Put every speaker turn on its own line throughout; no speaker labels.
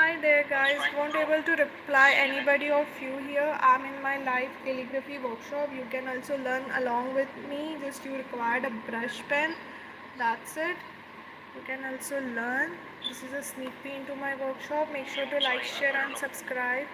Hi there guys, won't able to reply anybody of you here. I'm in my live calligraphy workshop. You can also learn along with me. Just you required a brush pen. That's it. You can also learn. This is a sneak peek into my workshop. Make sure to like, share and subscribe.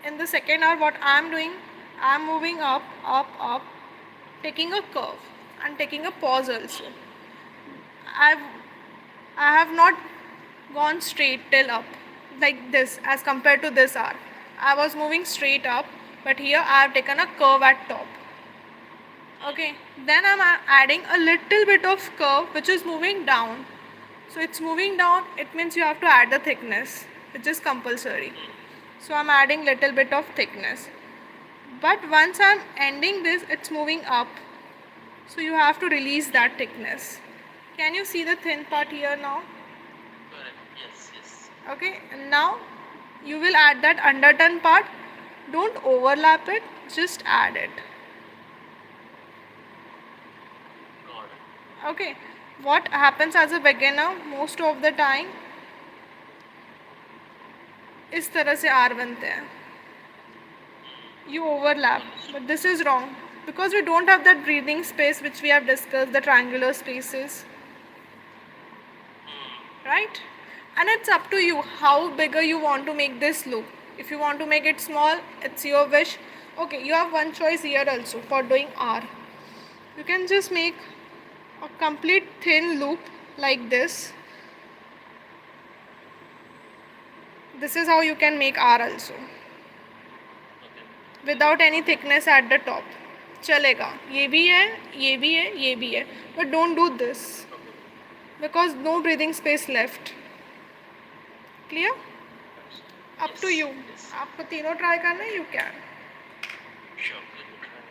In the second hour, what I'm doing, I'm moving up, up, up, taking a curve and taking a pause also. I've I have not gone straight till up like this as compared to this hour. I was moving straight up, but here I have taken a curve at top. Okay, then I'm adding a little bit of curve which is moving down. So it's moving down, it means you have to add the thickness, which is compulsory. So I'm adding little bit of thickness. But once I'm ending this, it's moving up. So you have to release that thickness. Can you see the thin part here now?
Correct. Yes, yes.
Okay, and now you will add that undertone part. Don't overlap it, just add it.
Got it.
Okay, what happens as a beginner most of the time, इस तरह से are बनते हैं. You overlap, but this is wrong because we don't have that breathing space which we have discussed, the triangular spaces, right? And it's up to you how bigger you want to make this loop. If you want to make it small, it's your wish. Okay, you have one choice here also for doing R. You can just make a complete thin loop like this. This is how you can make R also
Okay.
without any thickness at the top. चलेगा, ये भी है, ये भी है, ये भी है, but don't do this
Okay.
because no breathing space left. Clear? Up to
Yes.
you.
Yes.
आपको तीनों ट्राई करना है, you can.
Sure. Let me try that.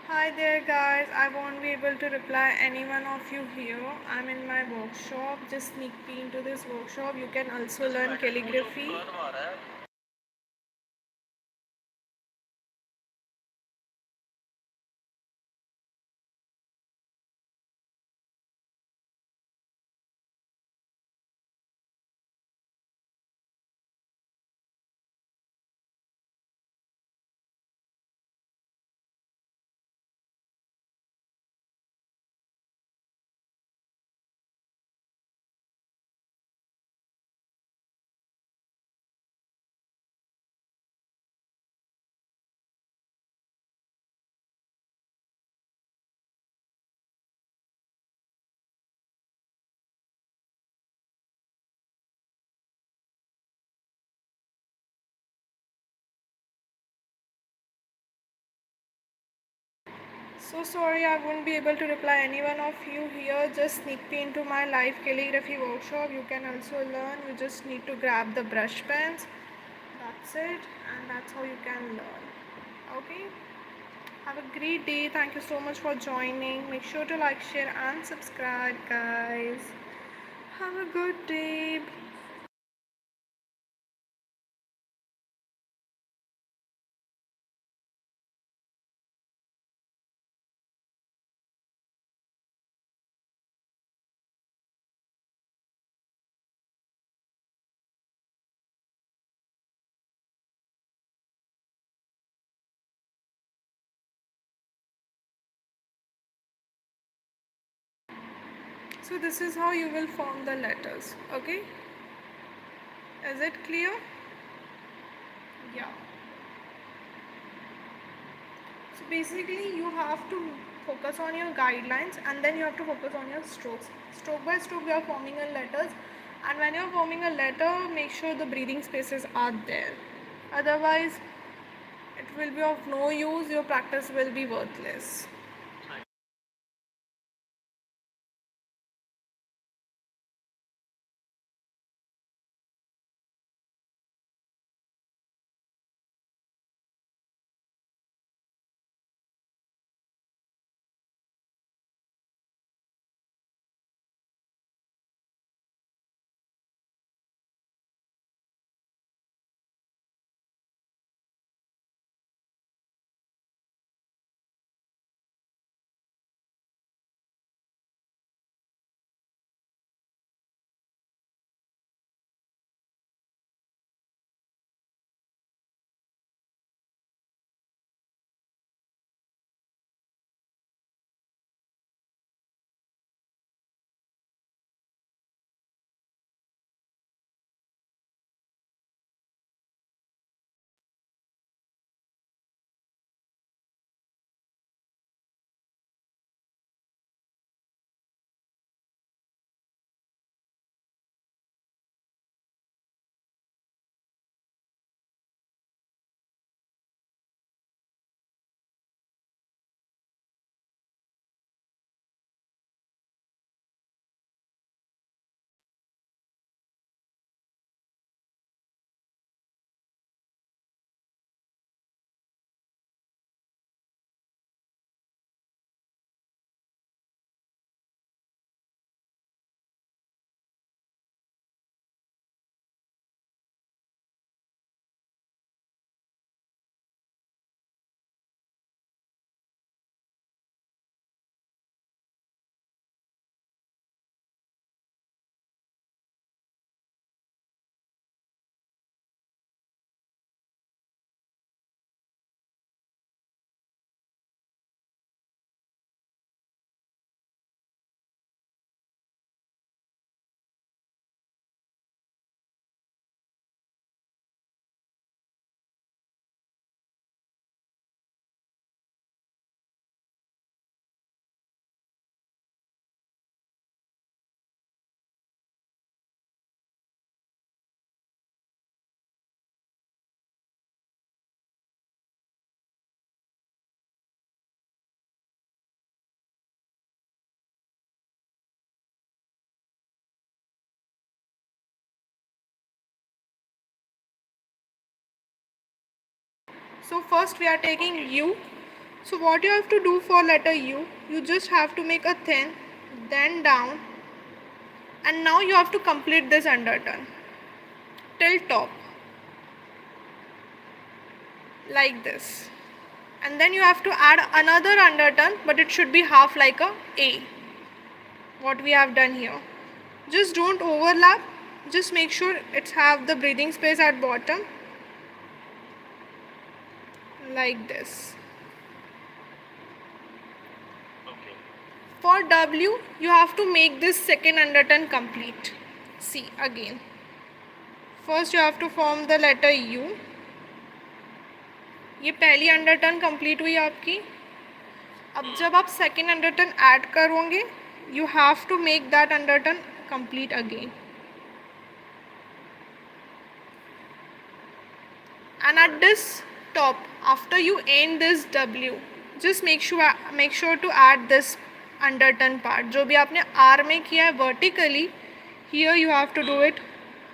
Hi there guys, I won't be able to reply any one of you here. I'm in my workshop. Just sneak peek into this workshop. You can also learn calligraphy.
Curve आ रहा है.
So sorry I won't be able to reply any one of you here. Just sneak peek into my live calligraphy workshop. You can also learn. You just need to grab the brush pens. That's it, and that's how you can learn. Okay? Have a great day. Thank you so much for joining. Make sure to like, share, and subscribe, guys. Have a good day. So this is how you will form the letters. Okay? Is it clear? Yeah. So basically you have to focus on your guidelines and then you have to focus on your strokes. Stroke by stroke you are forming a letters, and when you are forming a letter, make sure the breathing spaces are there. Otherwise it will be of no use, your practice will be worthless. So first we are taking
Okay.
U. So what you have to do for letter U, you just have to make a thin, then down, and now you have to complete this underturn till top, like this. And then you have to add another underturn, but it should be half like a A, what we have done here. Just don't overlap, just make sure it's have the breathing space at bottom, like this.
Okay.
For W, you have to make this second underturn complete. See again. First you have to form the letter U. ये पहली अंडरटर्न complete हुई आपकी. अब
Hmm.
जब आप second underturn add करोगे, you have to make that underturn complete again. And
Got
at
it.
this top, after you end this W, just make sure to add this underturn part. जो भी आपने R में किया है vertically, here you have to do
Hmm.
it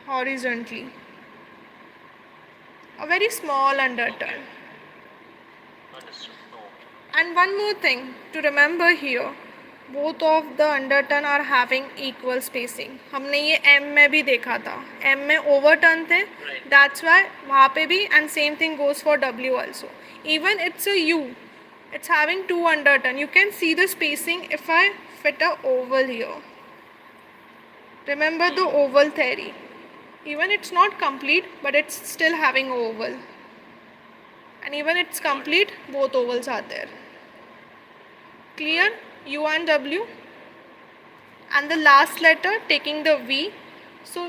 horizontally. A very small
Okay.
underturn.
Understood. Okay.
And one more thing to remember here, both of the underturn are having equal spacing. हमने ये M में भी देखा था. M में overturn थे.
Right.
That's why वहाँ पे भी, and same thing goes for W also. Even it's a U, it's having two underturn. You can see the spacing if I fit a oval here. Remember the
Hmm.
oval theory. Even it's not complete, but it's still having oval. And even it's
Got it.
complete, both ovals are there. Clear?
Right.
U and W. And the last letter taking the V. So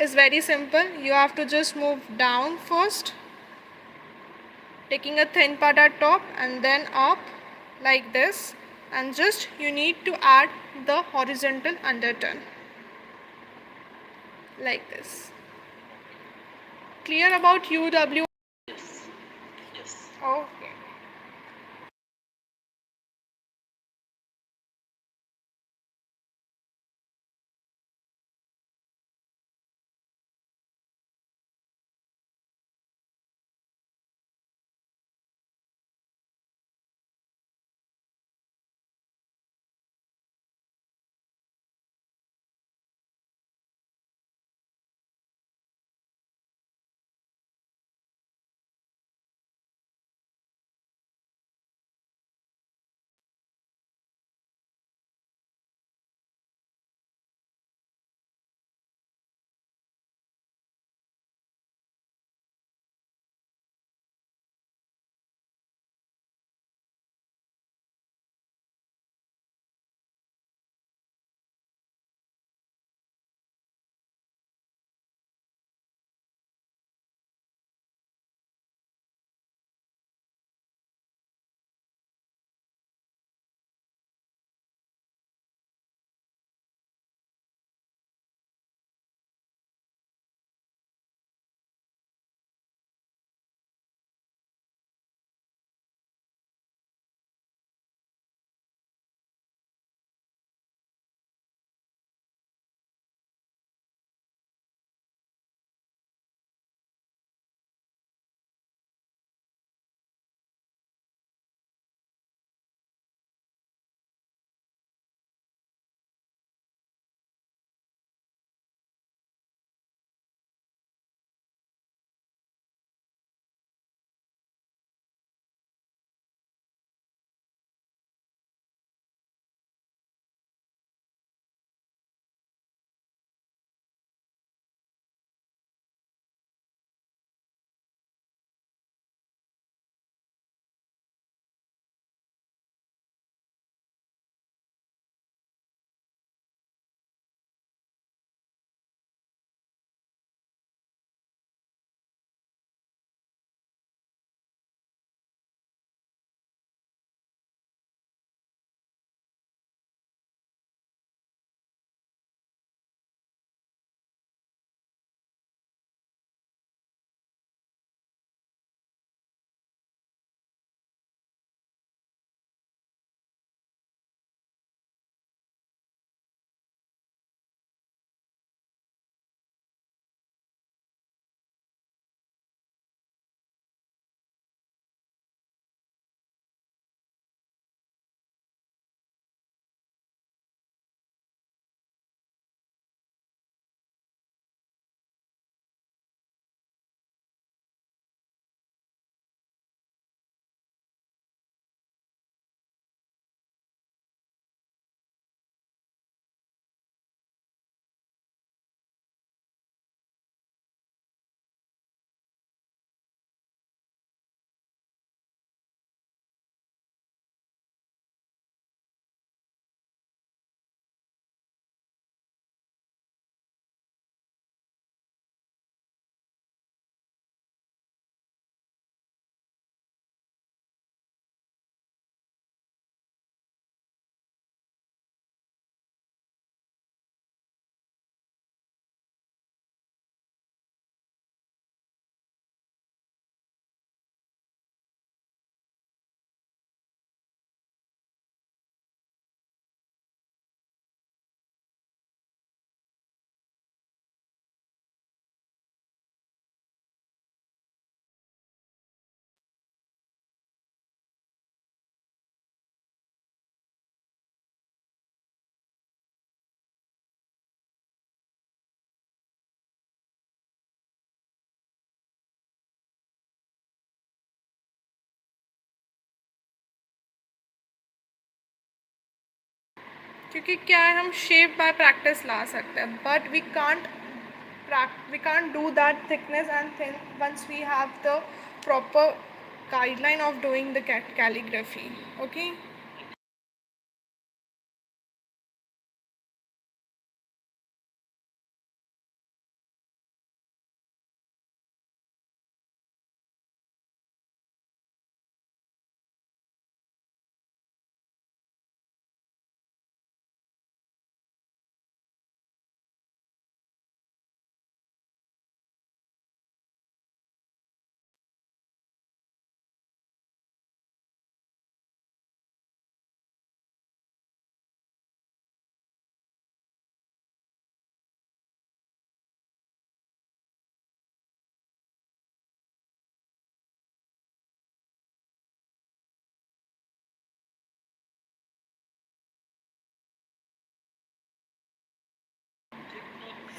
is very simple. You have to just move down first, taking a thin part at top, and then up like this. And just you need to add the horizontal underturn like this.
Okay.
Clear about U, W?
Yes. Yes.
Okay. क्योंकि क्या है, हम shape by practice ला सकते हैं, but we can't do that thickness and thin once we have the proper guideline of doing the calligraphy. Okay.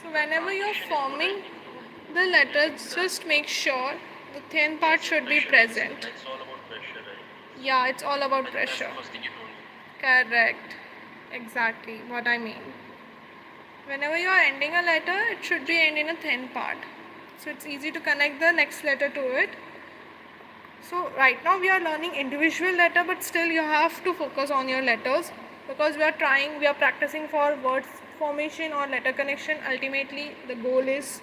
So whenever you're forming the letters, just make sure the thin part should be present.
It's all about pressure, right?
Yeah, it's all about
That's
pressure.
the first thing you told me.
Correct. Exactly what I mean. Whenever you are ending a letter, it should be end in a thin part. So it's easy to connect the next letter to it. So right now we are learning individual letter, but still you have to focus on your letters, because we are practicing for words formation or letter connection. Ultimately, the goal is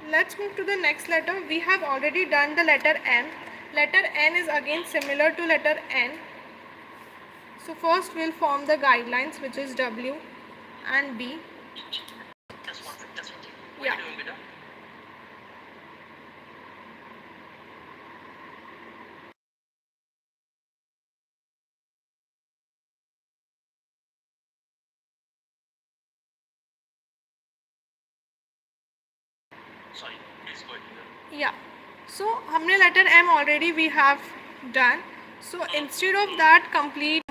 Let's move to the next letter. We have already done the letter N. Letter N is again similar to letter N. So first we'll form the guidelines, which is W and B.
Just one second. Just one second. What
Yeah.
are you doing, beta? Sorry. Please go ahead.
Yeah. So हमने letter M already we have done. So instead of that complete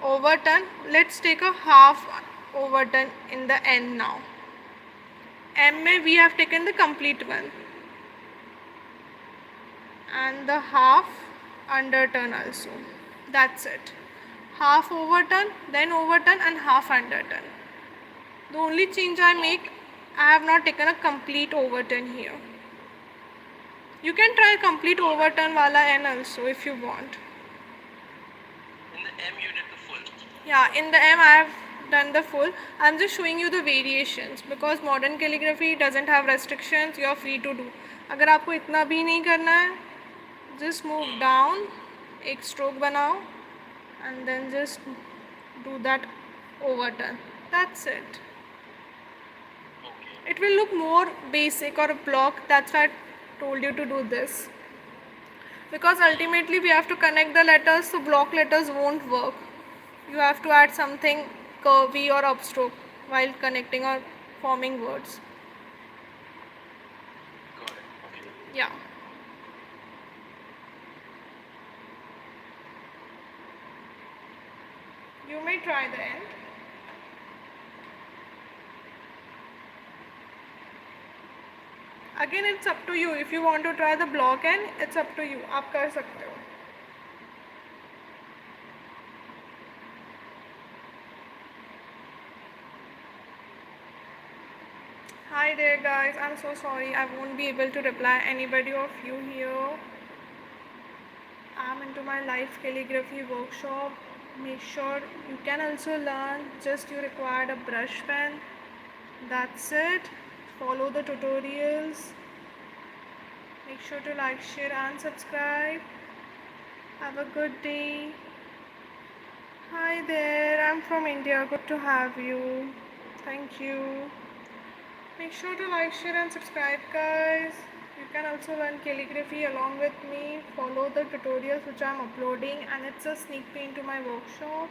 overturn, let's take a half overturn in the N now. M में we have taken the complete one and the half underturn also. That's it. Half overturn, then overturn and half underturn. The only change I make, I have not taken a complete overturn here. You can try complete overturn wala N also if you want.
In the M, you did the full.
Yeah, in the M I have done the full. I'm just showing you the variations because modern calligraphy doesn't have restrictions. You are free to do. अगर आपको इतना भी नहीं करना है, just move down, एक stroke बनाओ, and then just do that overturn. That's it.
Okay.
It will look more basic or a block. That's why I told you to do this. Because ultimately we have to connect the letters, so block letters won't work. You have to add something curvy or upstroke while connecting or forming words.
Got it. Okay.
Yeah. You may try the end. Again, it's up to you. If you want to try the block end, it's up to you. आप कर सकते हो. Hi there guys, I'm so sorry I won't be able to reply anybody of you here. I'm into my live calligraphy workshop. Make sure you can also learn, just you require a brush pen. That's it. Follow the tutorials. Make sure to like, share and subscribe. Have a good day. Hi there, I'm from India. Good to have you. Thank you. Make sure to like, share and subscribe guys. You can also learn calligraphy along with me. Follow the tutorials which I am uploading, and it's a sneak peek into my workshop.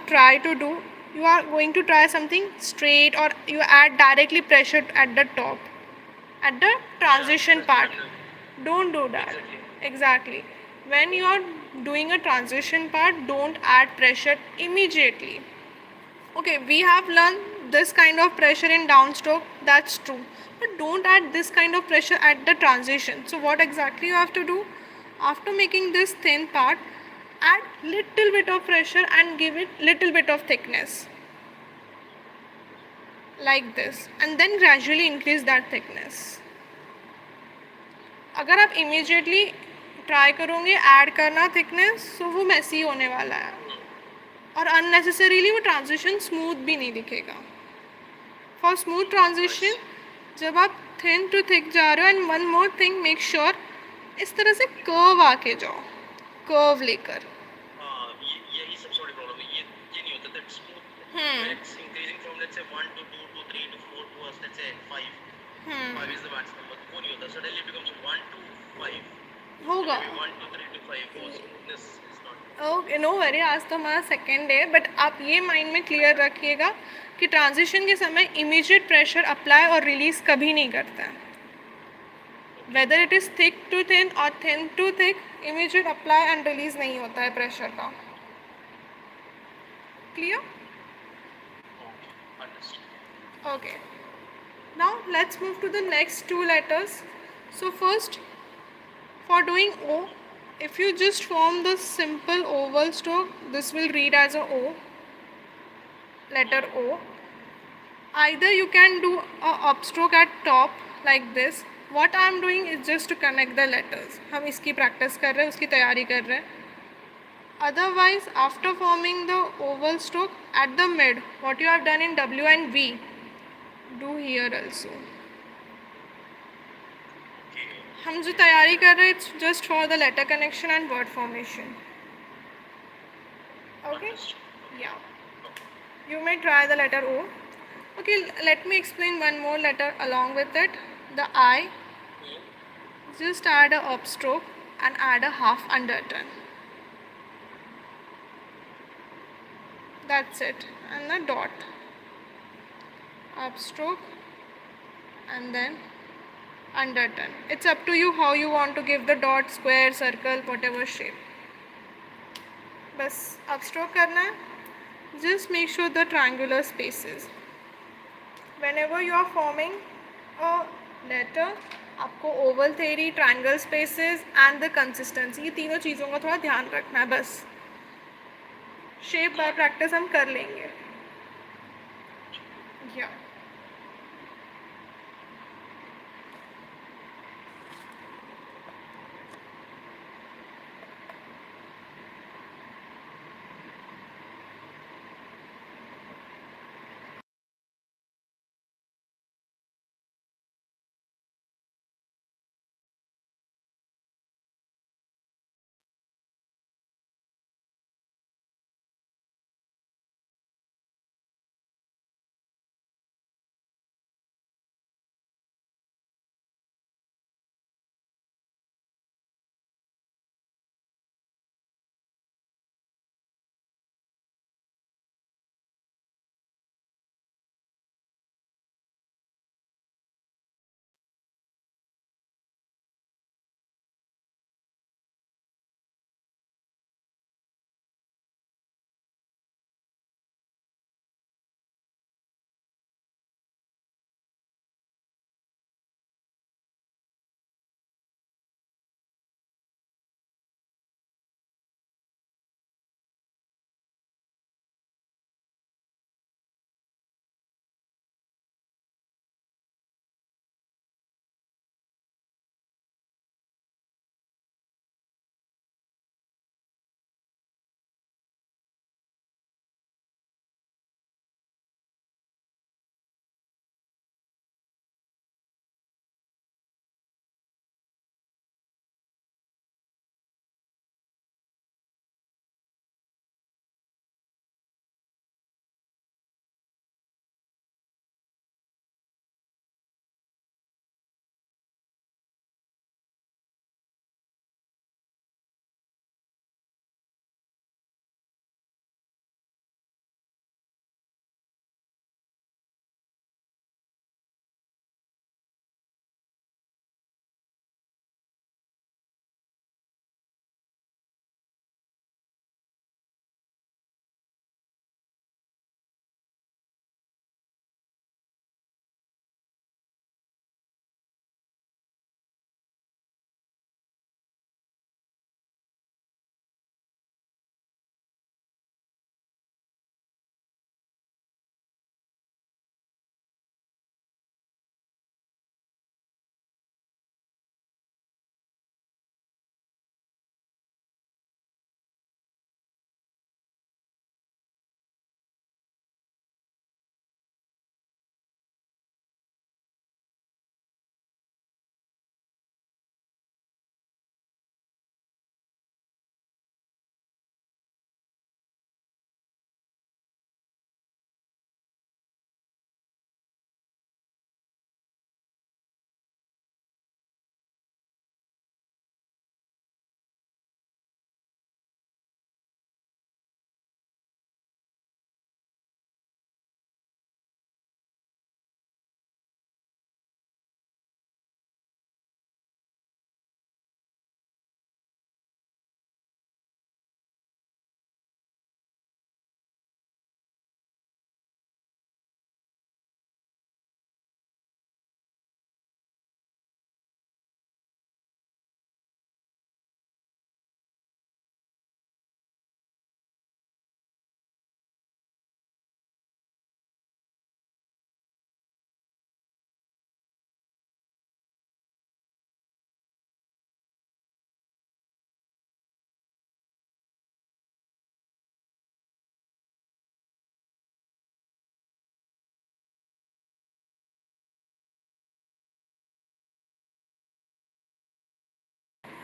Try to do, you are going to try something straight, or you add directly pressure at the top, at the transition part. Don't do that. Exactly. When you are doing a transition part, don't add pressure immediately. Okay, we have learned this kind of pressure in downstroke, that's true. But don't add this kind of pressure at the transition. So what exactly you have to do? After making this thin part, add little bit of pressure and give it little bit of thickness. Like this. And then gradually increase that thickness. अगर आप immediately try करोगे add करना thickness तो वो मैसी होने वाला है और अननेसेसरीली वो ट्रांजिशन स्मूथ भी नहीं दिखेगा. फॉर स्मूथ ट्रांजिशन जब आप थिन टू थिक जा रहे हो and one more thing make sure इस तरह से कर्व आके जाओ, कर्व लेकर.
यही सबसे बड़ी प्रॉब्लम है, ये नहीं होता that smooth it's increasing from let's say 1 to 2 to 3 to 4 to let's say 5. 5 is the maximum, but वो नहीं होता, suddenly it becomes 1 to 5
होगा.
1 to 3 to 5 वो smoothness is not.
Okay, no worry, आज तो हमारा सेकेंड डे. बट आप ये माइंड में क्लियर रखिएगा कि ट्रांजिशन के समय इमीडिएट प्रेशर अप्लाई और रिलीज़ कभी नहीं करता है. Whether it is thick to thin और thin to thick, immediate apply and release नहीं होता है प्रेशर का. Clear? Okay, now let's move to the next two letters. So first, for doing O, if you just form the simple oval stroke, this will read as a O, letter O. Either you can do a upstroke at top like this. What I am doing is just to connect the letters. हम इसकी practice कर रहे हैं, उसकी तैयारी कर रहे हैं. Otherwise, after forming the oval stroke at the mid, what you have done in W and V, do here also. हम जो तैयारी कर रहे हैं it's just for the letter connection and word formation. Okay, या you may try the letter O. Okay, let me explain one more letter along with it, the I. Just add a upstroke and add a half underturn. That's it, and a dot. Upstroke and then underturn. It's up to you how you want to give the dot, square, circle, whatever shape. बस upstroke करना है. Just make sure the triangular spaces. Whenever you are forming a letter, आपको oval theory, triangle spaces and the consistency, ये तीनों चीज़ों का थोड़ा ध्यान रखना है. बस शेप बाय प्रैक्टिस हम कर लेंगे. या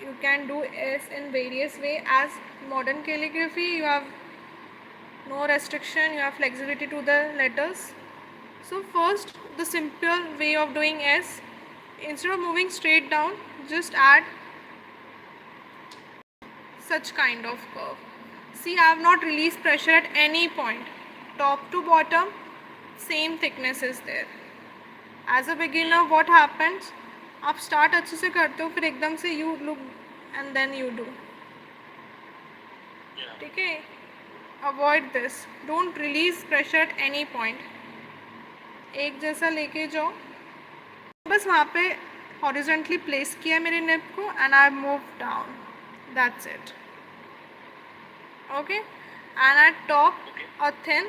You can do S in various way. As modern calligraphy, you have no restriction, you have flexibility to the letters. So first, the simple way of doing S, instead of moving straight down, just add such kind of curve. See, I have not released pressure at any point. Top to bottom, same thickness is there. As a beginner, what happens? आप start अच्छे से करते हो, फिर एकदम से you look and then you do. ठीक है, avoid this. Don't release pressure at any point. एक जैसा लेके जाओ. बस वहाँ पे हॉरिजॉन्टली प्लेस किया मेरे निप को and I move down. That's it. Okay, and at top a thin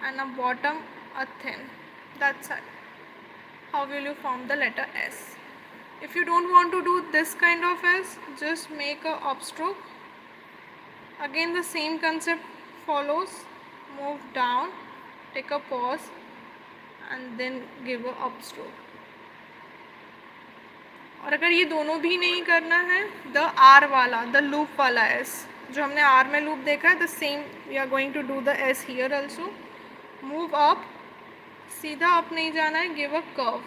and a bottom a thin. That's it. How will you form the letter S? If you don't want to do this kind of S, just make a upstroke. Again the same concept follows. Move down, take a pause and then give a upstroke. और अगर ये दोनों भी नहीं करना है, the R वाला, the loop वाला एस जो हमने आर में लूप देखा है, the same we are going to do the S here also. Move up, सीधा अप नहीं जाना है, give a curve.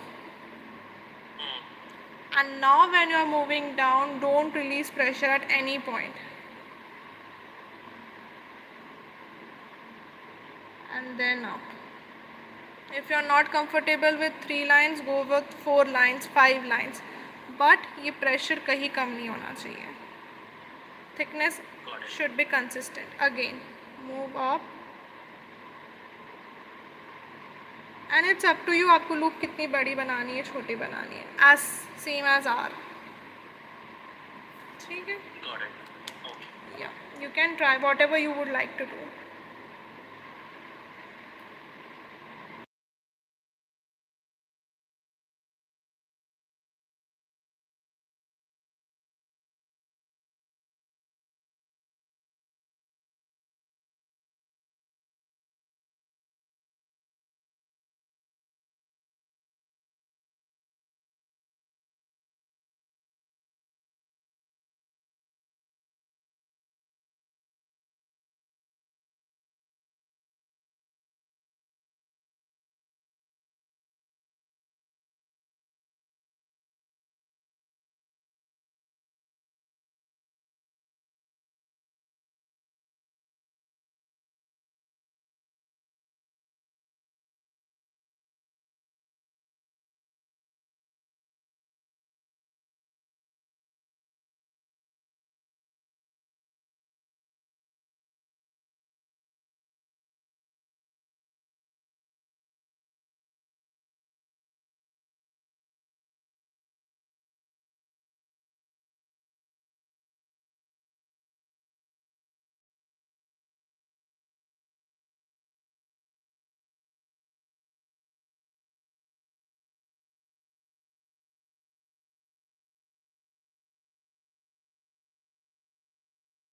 And now when you are moving down, don't release pressure at any point. And then up. If you are not comfortable with 3 lines, go with 4 lines, 5 lines. But ये pressure कहीं कम नहीं होना चाहिए. Thickness should be consistent. Again move up and it's up to you, आपको loop कितनी बड़ी बनानी है, छोटी बनानी है, एज सेम एज आर. ठीक है, या you can try whatever you would like to do.